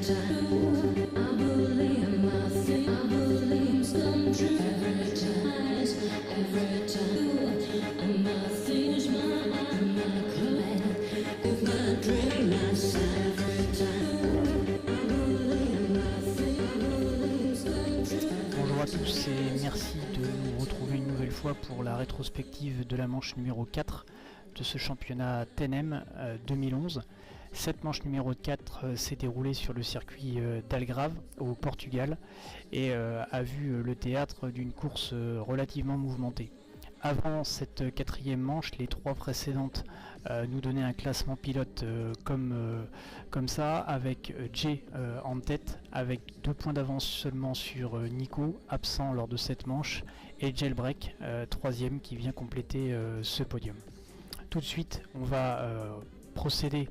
Bonjour à tous et merci de nous retrouver une nouvelle fois pour la rétrospective de la manche numéro 4 de ce championnat TNM 2011. Cette manche numéro 4 s'est déroulée sur le circuit d'Algarve au Portugal et a vu le théâtre d'une course relativement mouvementée. Avant cette quatrième manche, les trois précédentes nous donnaient un classement pilote comme ça, avec Jay en tête, avec 2 points d'avance seulement sur Nico, absent lors de cette manche, et Jailbreak, troisième, qui vient compléter ce podium. Tout de suite, on va procéder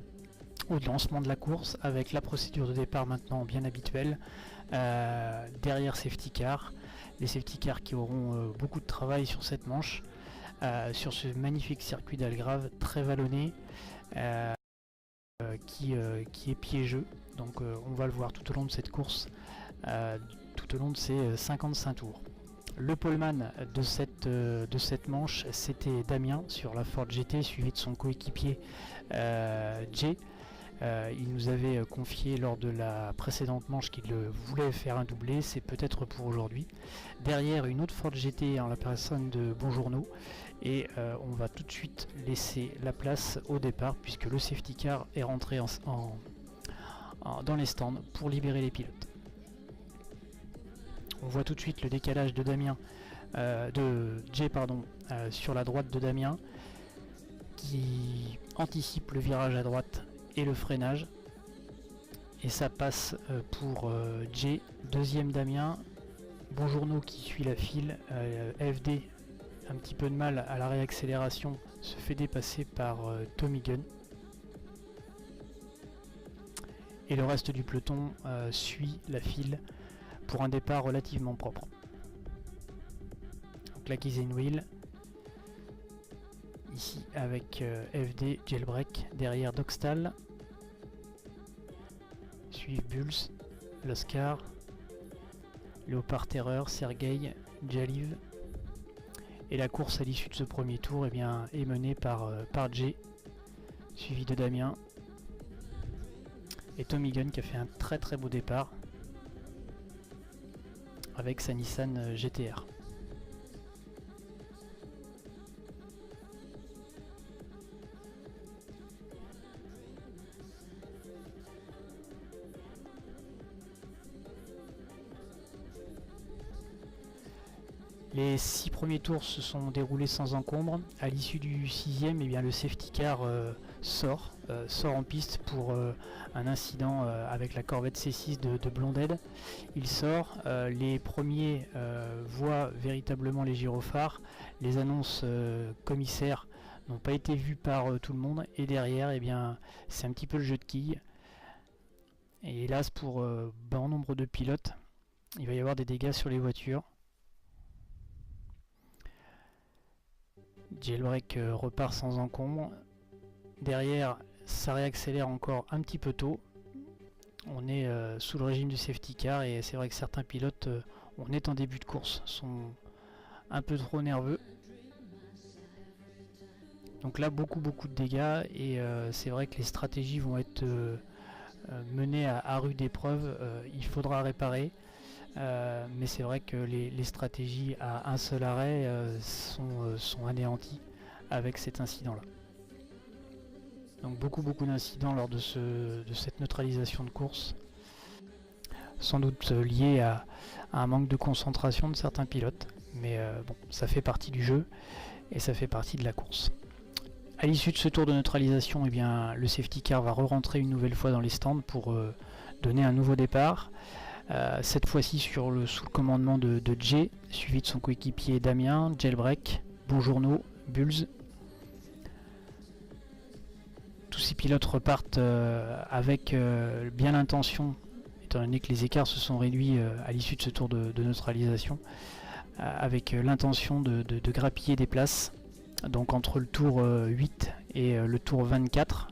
au lancement de la course avec la procédure de départ maintenant bien habituelle, derrière safety car. Les safety cars qui auront beaucoup de travail sur cette manche, sur ce magnifique circuit d'Algarve très vallonné, qui est piégeux. Donc on va le voir tout au long de cette course, tout au long de ces 55 tours. Le poleman de cette manche, c'était Damien sur la Ford GT, suivi de son coéquipier Jay. Il nous avait confié lors de la précédente manche qu'il voulait faire un doublé, c'est peut-être pour aujourd'hui. Derrière, une autre Ford GT en la personne de Bonjourno, et on va tout de suite laisser la place au départ puisque le safety car est rentré dans les stands pour libérer les pilotes. On voit tout de suite le décalage de Jay sur la droite de Damien, qui anticipe le virage à droite et le freinage, et ça passe pour Jay, deuxième Damien, Bonjourno qui suit la file, FD un petit peu de mal à la réaccélération, se fait dépasser par Tommy Gunn, et le reste du peloton suit la file pour un départ relativement propre. Donc la Kaizen Wheel ici avec FD, Jailbreak, derrière Dogstal, suivent Bulls, Lascar, Léopard Terreur, Sergei, Jaliv, et la course à l'issue de ce premier tour est menée par Jay, suivi de Damien et Tommy Gunn qui a fait un très très beau départ avec sa Nissan GTR. Les 6 premiers tours se sont déroulés sans encombre. À l'issue du 6e, le safety car sort en piste pour un incident avec la Corvette C6 de Blondhead. Il sort, les premiers voient véritablement les gyrophares, les annonces commissaires n'ont pas été vues par tout le monde, et derrière c'est un petit peu le jeu de quilles. Et hélas pour bon nombre de pilotes, il va y avoir des dégâts sur les voitures. Jailbreak repart sans encombre. Derrière, ça réaccélère encore un petit peu tôt. On est sous le régime du safety car, et c'est vrai que certains pilotes, on est en début de course, sont un peu trop nerveux. Donc là, beaucoup de dégâts, et c'est vrai que les stratégies vont être menées à rude épreuve. Il faudra réparer. Mais c'est vrai que les stratégies à un seul arrêt sont anéanties avec cet incident là. Donc beaucoup d'incidents lors de cette neutralisation de course, sans doute lié à un manque de concentration de certains pilotes, mais bon, ça fait partie du jeu et ça fait partie de la course. À l'issue de ce tour de neutralisation, le safety car va re-rentrer une nouvelle fois dans les stands pour donner un nouveau départ. Cette fois-ci sous le commandement de Jay, suivi de son coéquipier Damien, Jailbreak, Bonjourno, Bulls. Tous ces pilotes repartent avec bien l'intention, étant donné que les écarts se sont réduits à l'issue de ce tour de neutralisation, avec l'intention de grappiller des places. Donc entre le tour 8 et le tour 24,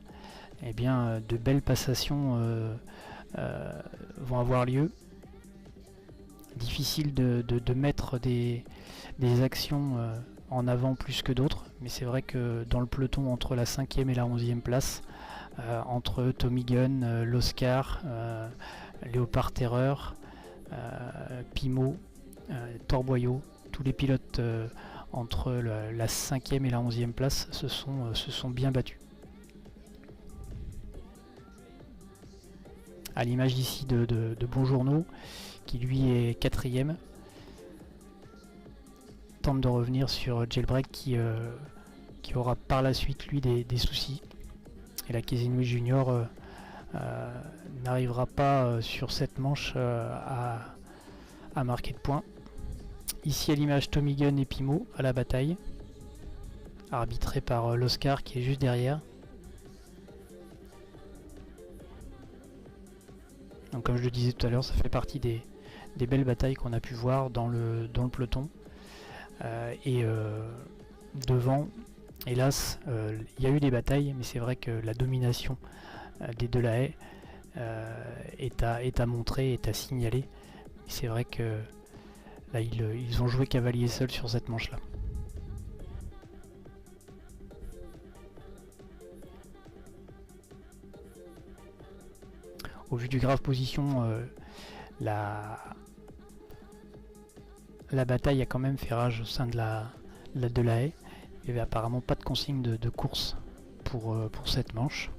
de belles passations vont avoir lieu. Difficile de mettre des actions en avant plus que d'autres, mais c'est vrai que dans le peloton entre la 5e et la 11e place, entre Tommy Gunn, l'Oscar, Léopard Terreur, Pimo, Torboyau, tous les pilotes entre la 5e et la 11e place se sont bien battus. À l'image ici de Bonjourno, qui lui est 4e, tente de revenir sur Jailbreak qui aura par la suite lui des soucis. Et la Kesinui Junior n'arrivera pas sur cette manche à marquer de points. Ici à l'image, Tommy Gunn et Pimo à la bataille, arbitré par l'Oscar qui est juste derrière. Donc comme je le disais tout à l'heure, ça fait partie des belles batailles qu'on a pu voir dans le peloton. Devant, hélas, il y a eu des batailles, mais c'est vrai que la domination des Delahaye est à montrer, est à signaler. C'est vrai que là, ils ont joué cavalier seul sur cette manche-là. Au vu du grave position, la bataille a quand même fait rage au sein de la Delahaye. Il n'y avait apparemment pas de consigne de course pour cette manche,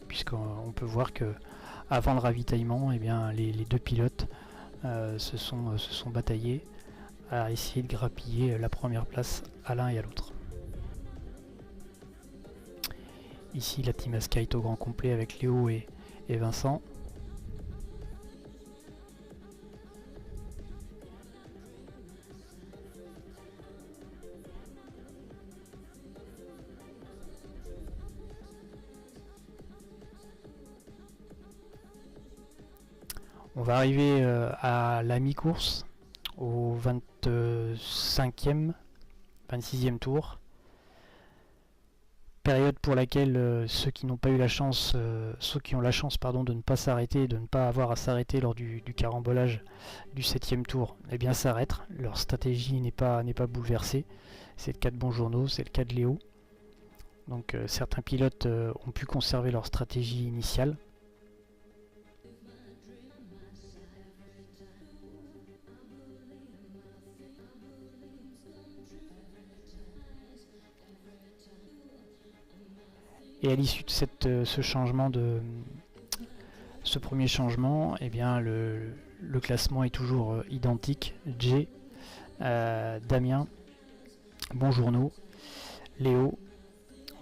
puisqu'on peut voir que avant le ravitaillement, eh bien, les deux pilotes se sont bataillés à essayer de grappiller la première place à l'un et à l'autre. Ici la Team Asca est au grand complet avec Léo et Vincent. On va arriver à la mi-course, au 25e, 26e tour. Période pour laquelle ceux qui n'ont pas eu la chance, ceux qui ont la chance de ne pas s'arrêter, de ne pas avoir à s'arrêter lors du carambolage du 7e tour, eh bien s'arrêtent. Leur stratégie n'est pas bouleversée. C'est le cas de Bonjourno, c'est le cas de Léo. Donc certains pilotes ont pu conserver leur stratégie initiale. Et à l'issue de ce premier changement, eh bien le classement est toujours identique. Jay, Damien, Bonjourno, Léo,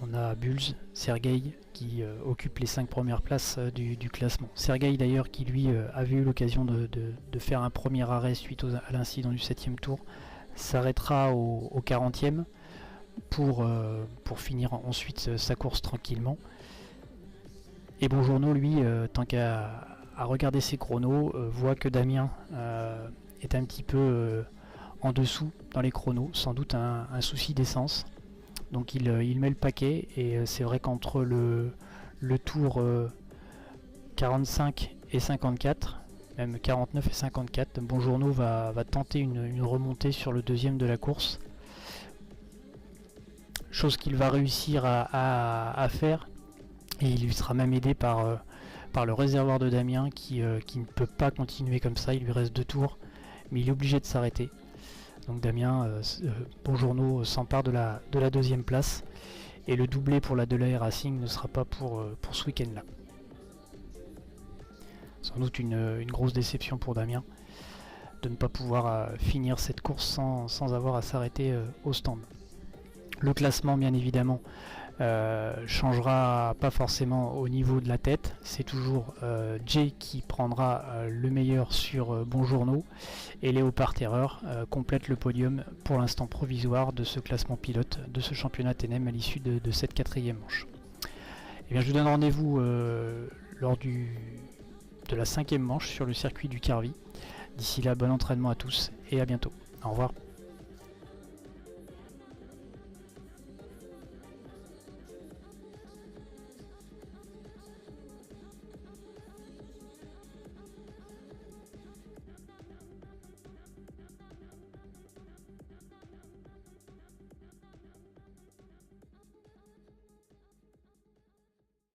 on a Bulls, Sergueï qui occupe les 5 premières places du classement. Sergueï d'ailleurs qui lui avait eu l'occasion de faire un premier arrêt suite à l'incident du 7e tour, s'arrêtera au 40e. Pour finir ensuite sa course tranquillement. Et Bonjourno, lui, tant qu'à regarder ses chronos, voit que Damien est un petit peu en dessous dans les chronos, sans doute un souci d'essence. Donc il met le paquet, et c'est vrai qu'entre le tour 45 et 54, même 49 et 54, Bonjourno va tenter une remontée sur le deuxième de la course. Chose qu'il va réussir à faire, et il lui sera même aidé par le réservoir de Damien qui ne peut pas continuer comme ça. Il lui reste 2 tours, mais il est obligé de s'arrêter. Donc Damien, Bonjourno s'empare de la deuxième place, et le doublé pour la Delahaye Racing ne sera pas pour ce week-end-là. Sans doute une grosse déception pour Damien de ne pas pouvoir finir cette course sans avoir à s'arrêter au stand. Le classement, bien évidemment, changera pas forcément au niveau de la tête. C'est toujours Jay qui prendra le meilleur sur Bonjourno, et Léopard Terreur complète le podium pour l'instant provisoire de ce classement pilote de ce championnat TNM à l'issue de cette 4e manche. Et bien, je vous donne rendez-vous lors de la 5e manche sur le circuit du Carvi. D'ici là, bon entraînement à tous et à bientôt. Au revoir.